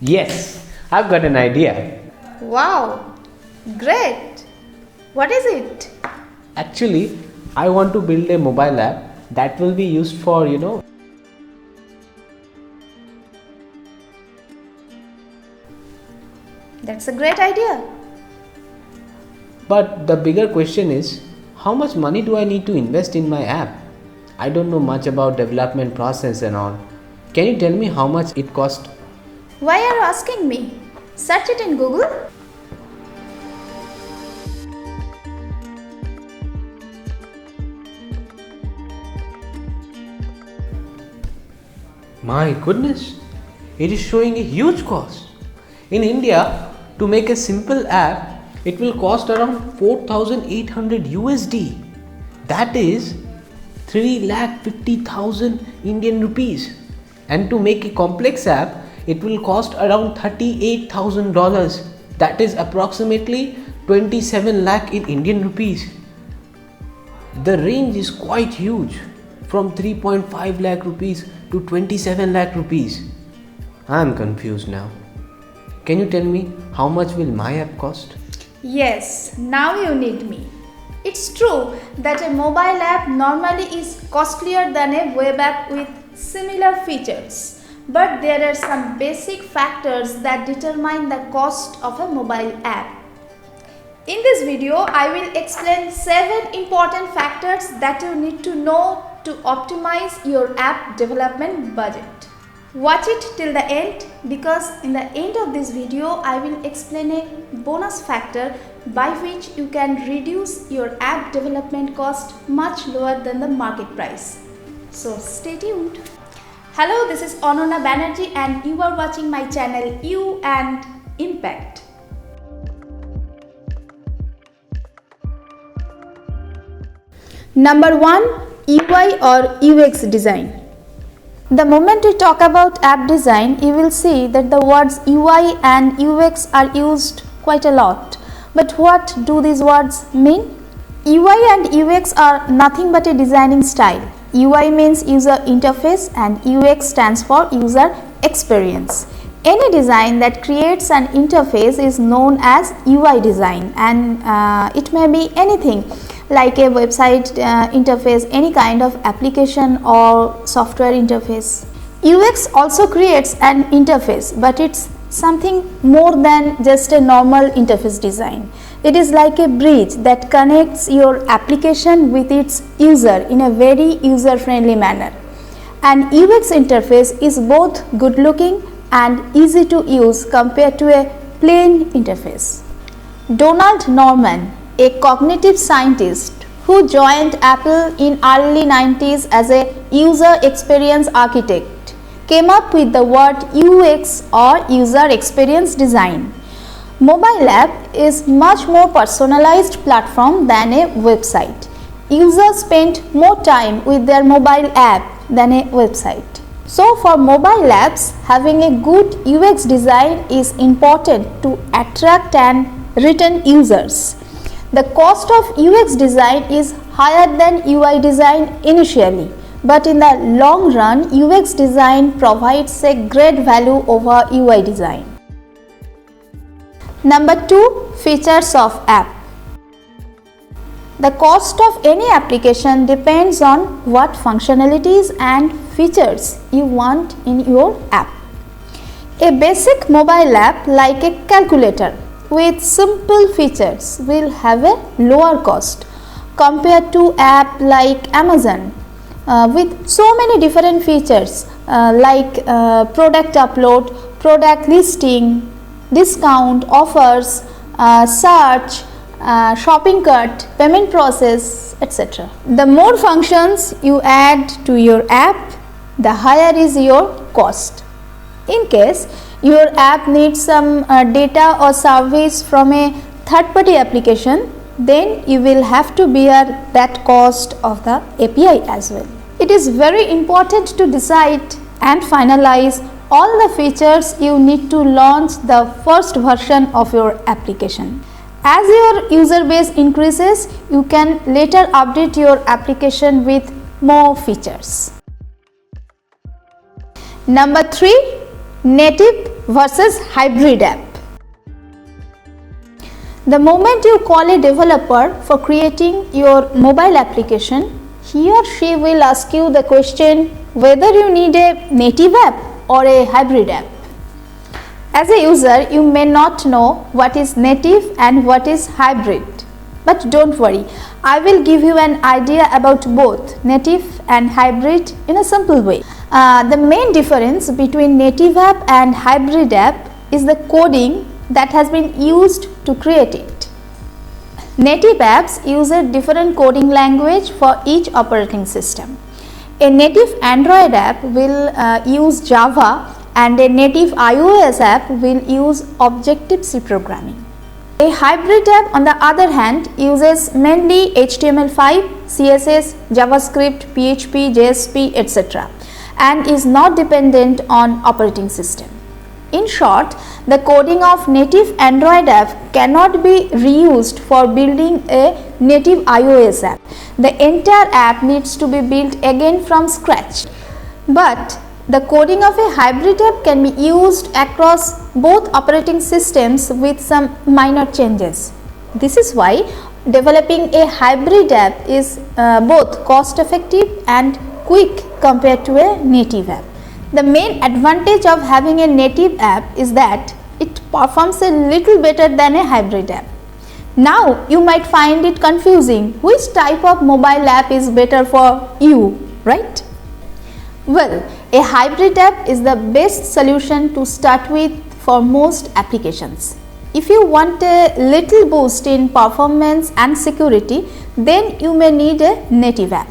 Yes, I've got an idea. Wow, great. What is it? Actually, I want to build a mobile app that will be used for, That's a great idea. but the bigger question is how much money do I need to invest in my app? I don't know much about development process and all. Can you tell me how much it cost? Why are you asking me? Search it in Google. My goodness, it is showing a huge cost. In India, to make a simple app, it will cost around 4,800 USD. That is 3,50,000 Indian rupees. And to make a complex app, it will cost around $38,000. That is approximately 27 lakh in Indian rupees. The range is quite huge, from 3.5 lakh rupees to 27 lakh rupees. I am confused now. Can you tell me how much will my app cost? Yes, now you need me. It's true that a mobile app normally is costlier than a web app with similar features. But there are some basic factors that determine the cost of a mobile app. In this video, I will explain 7 important factors that you need to know to optimize your app development budget. Watch it till the end because in the end of this video, I will explain a bonus factor by which you can reduce your app development cost much lower than the market price. So stay tuned. Hello, this is Anona Banerjee and you are watching my channel You and Impact. Number 1, UI or UX design. The moment we talk about app design, you will see that the words UI and UX are used quite a lot. But what do these words mean? UI and UX are nothing but a designing style. UI means user interface and UX stands for user experience. Any design that creates an interface is known as UI design, and it may be anything like a website interface, any kind of application or software interface. UX also creates an interface, but it's something more than just a normal interface design. It is like a bridge that connects your application with its user in a very user-friendly manner. An UX interface is both good looking and easy to use compared to a plain interface. Donald Norman, a cognitive scientist who joined Apple in early 90s as a user experience architect, came up with the word UX or user experience design. Mobile app is much more personalized platform than a website. Users spend more time with their mobile app than a website. So for mobile apps, having a good UX design is important to attract and retain users. The cost of UX design is higher than UI design initially, but in the long run, UX design provides a great value over UI design. Number 2, features of app. The cost of any application depends on what functionalities and features you want in your app. A basic mobile app like a calculator with simple features will have a lower cost compared to app like Amazon with so many different features like product upload, product listing, discount, offers, search, shopping cart, payment process, etc. The more functions you add to your app, the higher is your cost. In case your app needs some data or service from a third-party application, then you will have to bear that cost of the API as well. It is very important to decide and finalize all the features you need to launch the first version of your application. As your user base increases, you can later update your application with more features. Number 3, native versus hybrid app. The moment you call a developer for creating your mobile application, he or she will ask you the question whether you need a native app or a hybrid app. As a user, you may not know what is native and what is hybrid. But don't worry, I will give you an idea about both native and hybrid in a simple way. The main difference between native app and hybrid app is the coding that has been used to create it. Native apps use a different coding language for each operating system. A native Android app will use Java, and a native iOS app will use Objective-C programming. A hybrid app, on the other hand, uses mainly HTML5, CSS, JavaScript, PHP, JSP, etc. and is not dependent on operating system. In short, the coding of native Android app cannot be reused for building a native iOS app. The entire app needs to be built again from scratch. But the coding of a hybrid app can be used across both operating systems with some minor changes. This is why developing a hybrid app is both cost effective and quick compared to a native app. The main advantage of having a native app is that it performs a little better than a hybrid app. Now you might find it confusing which type of mobile app is better for you, right? Well, a hybrid app is the best solution to start with for most applications. If you want a little boost in performance and security, then you may need a native app.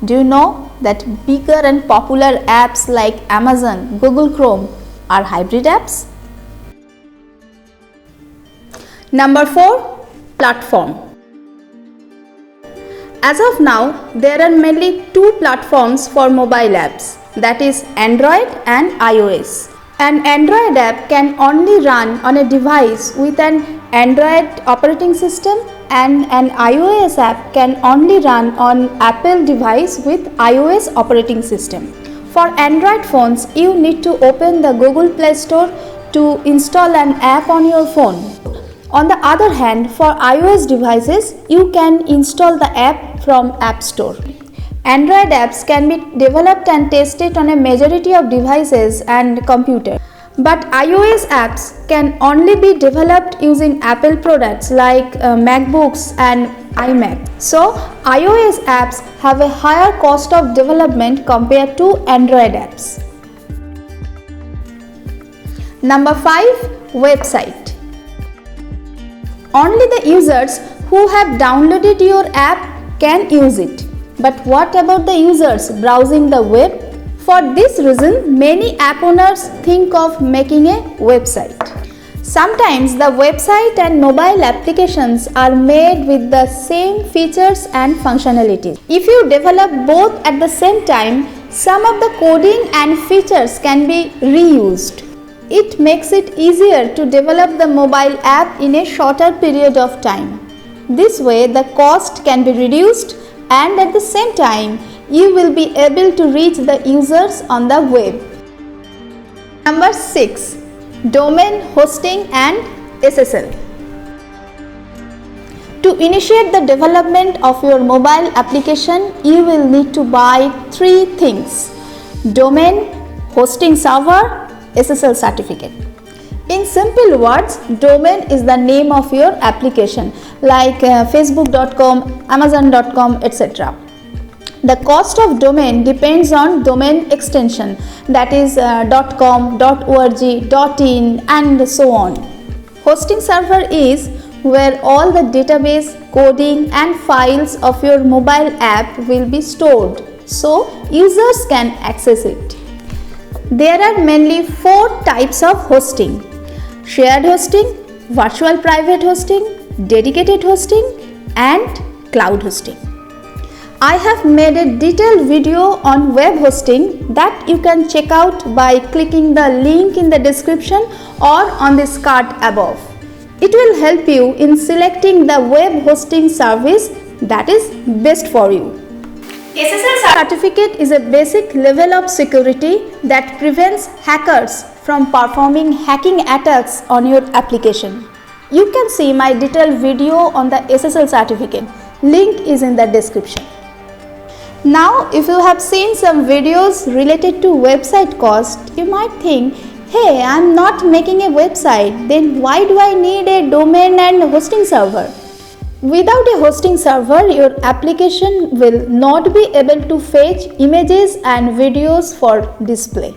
Do you know that bigger and popular apps like Amazon, Google Chrome are hybrid apps? Number 4, platform. As of now, there are mainly two platforms for mobile apps, that is Android and iOS. An Android app can only run on a device with an Android operating system, and an iOS app can only run on Apple device with iOS operating system. For Android phones, you need to open the Google Play Store to install an app on your phone. On the other hand, for iOS devices, you can install the app from App Store. Android apps can be developed and tested on a majority of devices and computers. But iOS apps can only be developed using Apple products like MacBooks and iMac. So, iOS apps have a higher cost of development compared to Android apps. Number 5, website. Only the users who have downloaded your app can use it. But what about the users browsing the web? For this reason, many app owners think of making a website. Sometimes the website and mobile applications are made with the same features and functionalities. If you develop both at the same time, some of the coding and features can be reused. It makes it easier to develop the mobile app in a shorter period of time. This way, the cost can be reduced, and at the same time, you will be able to reach the users on the web. Number 6, domain hosting and SSL. To initiate the development of your mobile application, you will need to buy 3 things: domain, hosting server, SSL certificate. In simple words, domain is the name of your application like facebook.com, amazon.com, etc. The cost of domain depends on domain extension, that is .com, .org, .in and so on. Hosting server is where all the database, coding and files of your mobile app will be stored, so users can access it. There are mainly 4 types of hosting: shared hosting, virtual private hosting, dedicated hosting and cloud hosting. I have made a detailed video on web hosting that you can check out by clicking the link in the description or on this card above. It will help you in selecting the web hosting service that is best for you. SSL certificate is a basic level of security that prevents hackers from performing hacking attacks on your application. You can see my detailed video on the SSL certificate. Link is in the description. Now, if you have seen some videos related to website cost, you might think, hey, I am not making a website, then why do I need a domain and hosting server? Without a hosting server, your application will not be able to fetch images and videos for display.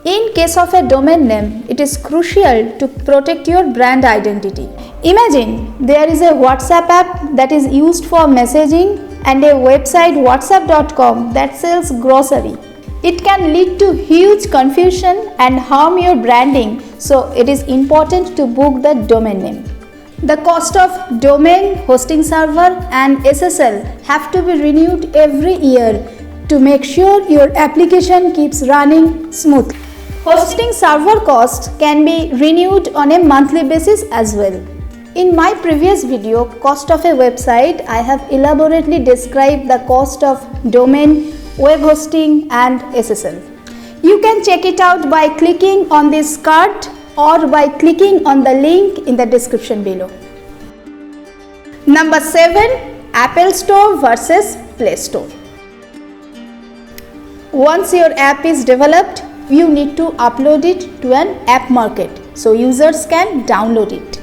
In case of a domain name, it is crucial to protect your brand identity. Imagine there is a WhatsApp app that is used for messaging and a website whatsapp.com that sells grocery. It can lead to huge confusion and harm your branding, so it is important to book the domain name. The cost of domain, hosting server and SSL have to be renewed every year to make sure your application keeps running smoothly. Hosting server costs can be renewed on a monthly basis as well. In my previous video, cost of a website, I have elaborately described the cost of domain, web hosting and SSL. You can check it out by clicking on this card or by clicking on the link in the description below. Number 7. Apple Store versus Play Store. Once your app is developed, you need to upload it to an app market so users can download it.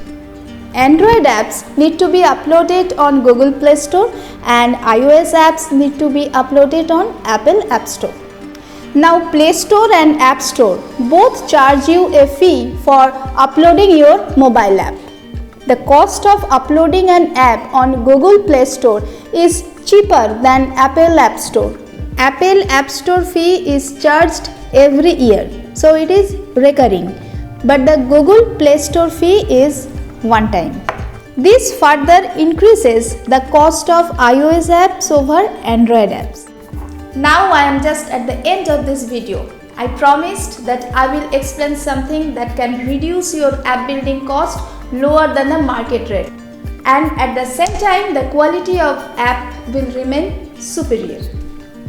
Android apps need to be uploaded on Google Play Store and iOS apps need to be uploaded on Apple App Store. Now Play Store and App Store both charge you a fee for uploading your mobile app. The cost of uploading an app on Google Play Store is cheaper than Apple App Store. Apple App Store fee is charged every year, so it is recurring, but the Google Play Store fee is one time. This further increases the cost of iOS apps over Android apps. Now I am just at the end of this video. I promised that I will explain something that can reduce your app building cost lower than the market rate, and at the same time the quality of app will remain superior.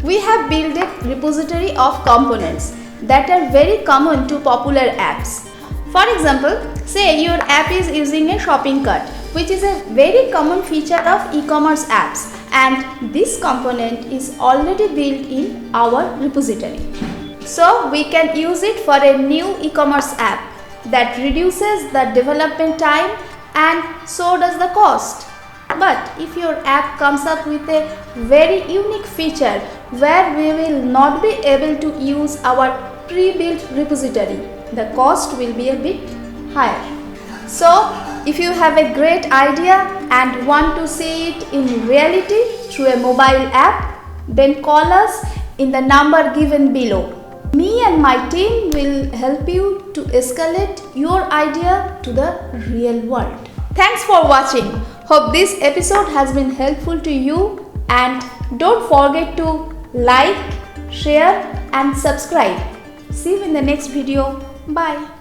We have built a repository of components that are very common to popular apps. For example, say your app is using a shopping cart, which is a very common feature of e-commerce apps, and this component is already built in our repository. So we can use it for a new e-commerce app that reduces the development time and so does the cost. But if your app comes up with a very unique feature where we will not be able to use our pre-built repository, the cost will be a bit higher. So if you have a great idea and want to see it in reality through a mobile app, then call us in the number given below. Me and my team will help you to escalate your idea to the real world. Thanks for watching. Hope this episode has been helpful to you, and don't forget to like, share and subscribe. See you in the next video. Bye.